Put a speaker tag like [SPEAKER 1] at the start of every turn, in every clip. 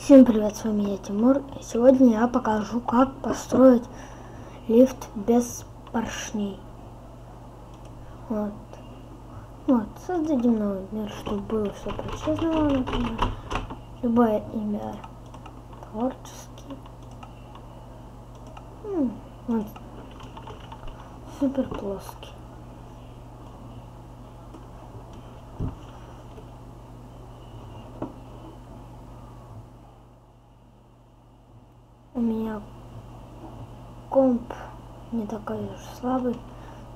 [SPEAKER 1] Всем привет, с вами я, Тимур, и сегодня я покажу, как построить лифт без поршней. Вот, создадим новый мир, чтобы было все по-честному, например, любое имя творческий. Вот, супер плоский. У меня комп не такой уж слабый,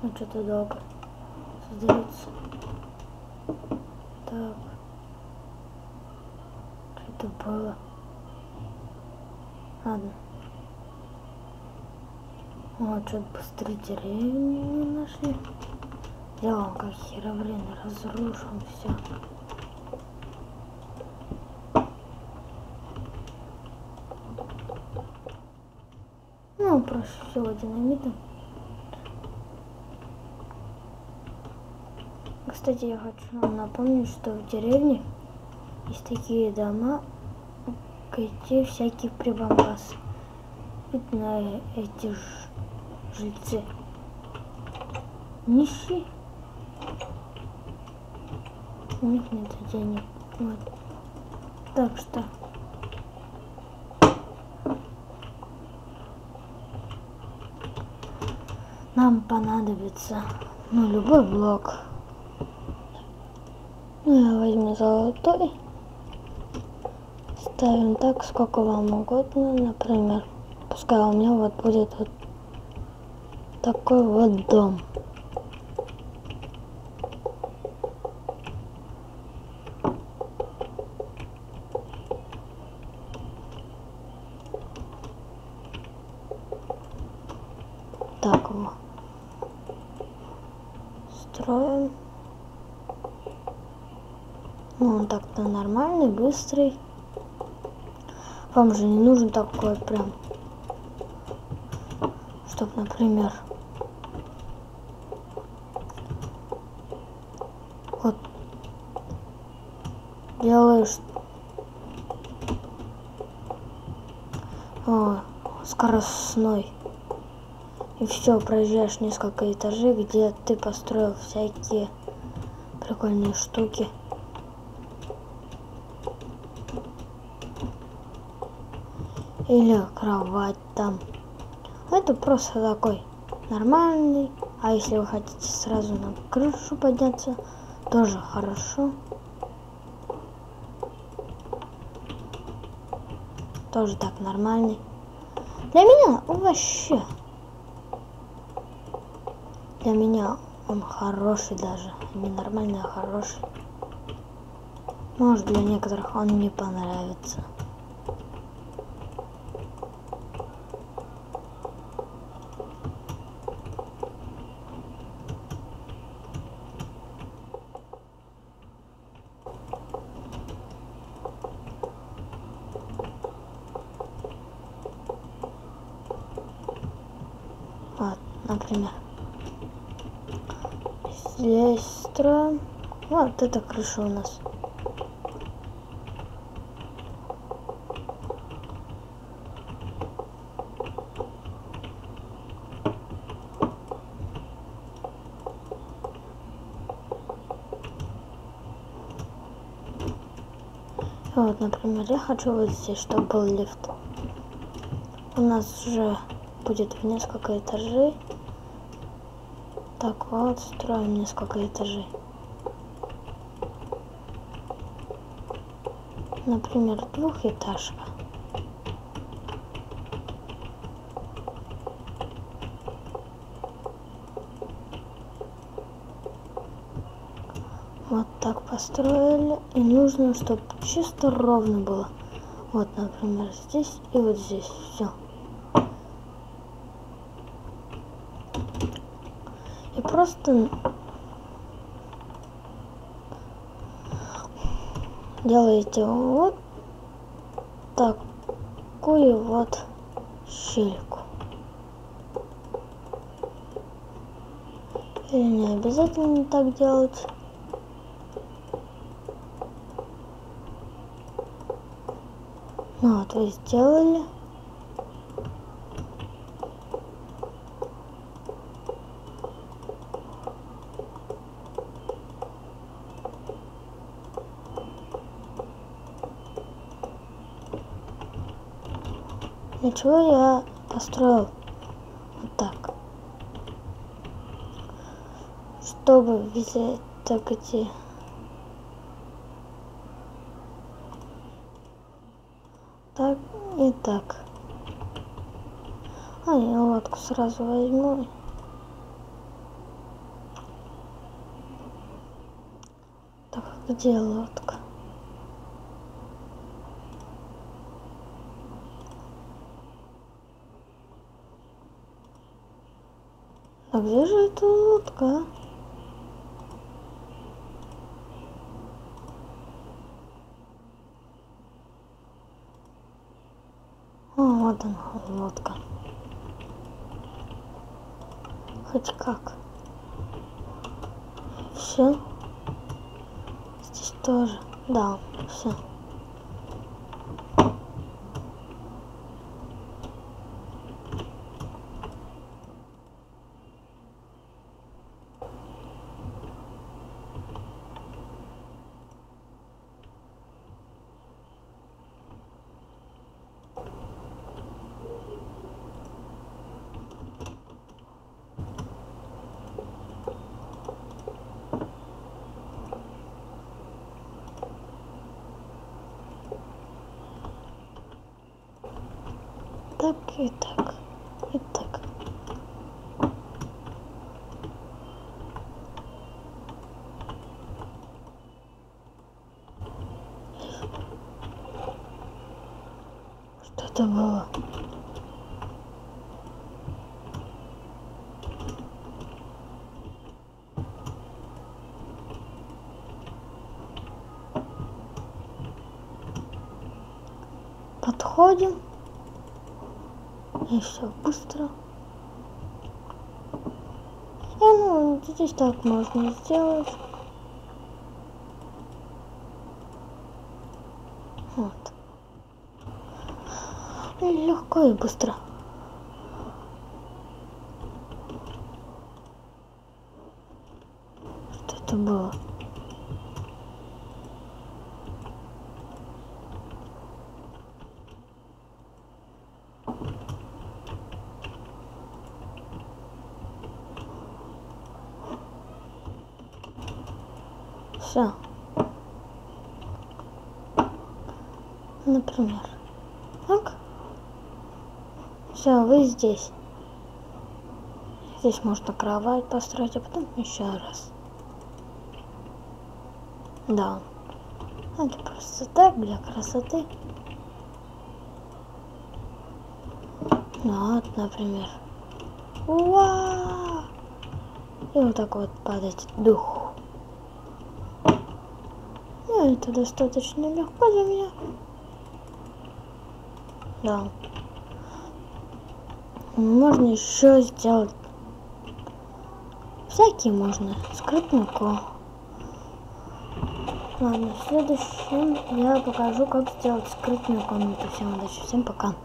[SPEAKER 1] но что-то долго создается. Так, что-то было. Ладно. Вот, что-то быстрее деревни нашли. Делаем как херобрин, разрушим все. Ну, проще всего динамитом. Кстати, я хочу вам напомнить, что в деревне есть такие дома, где всякие прибамбасы. Видно, эти жильцы нищие. У них нет денег. Вот. Так что нам понадобится, любой блок. Я возьму золотой. Ставим так, сколько вам угодно, например. Пускай у меня вот будет вот такой вот дом. Так вот. Строим. Он так-то нормальный, быстрый. Вам же не нужен такой прям, чтоб, например, вот делаешь скоростной и все, проезжаешь несколько этажей, где ты построил всякие прикольные штуки. Или кровать там. Это просто такой нормальный. А если вы хотите сразу на крышу подняться, тоже хорошо. Тоже так нормальный. Для меня вообще. Для меня он хороший даже. Не нормальный, а хороший. Может, для некоторых он не понравится. Вот, например, здесь строим. Вот это крыша у нас. Вот, например, я хочу вот здесь, чтобы был лифт. У нас уже будет в несколько этажей. Так вот, строим несколько этажей. Например, двухэтажка. Вот так построили. И нужно, чтобы чисто ровно было. Вот, например, здесь и вот здесь. Все. И просто делаете вот такую вот щельку. Или не обязательно так делать. Ну вот вы сделали. Ничего, я построил вот так, чтобы взять так идти. Так и так. А я лодку сразу возьму. Так, где лодка? А где же эта лодка? А, вот она, лодка. Хоть как. Все. Здесь тоже. Да, все. Так и так. И так. Что это было? Подходим. И все быстро. И ну, здесь так можно сделать. Вот. И легко и быстро. Что это было? Все. Например. Так. Все, вы здесь. Здесь можно кровать построить, а потом еще раз. Да. Это просто так, для красоты. Ну вот, например. Уа! И вот так вот падать дух. Ну, это достаточно легко для меня. Да. Можно еще сделать всякие можно. Скрытнику. Ладно, в следующем я покажу, как сделать скрытную комнату. Всем удачи, всем пока.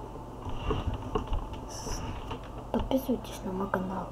[SPEAKER 1] Подписывайтесь на мой канал.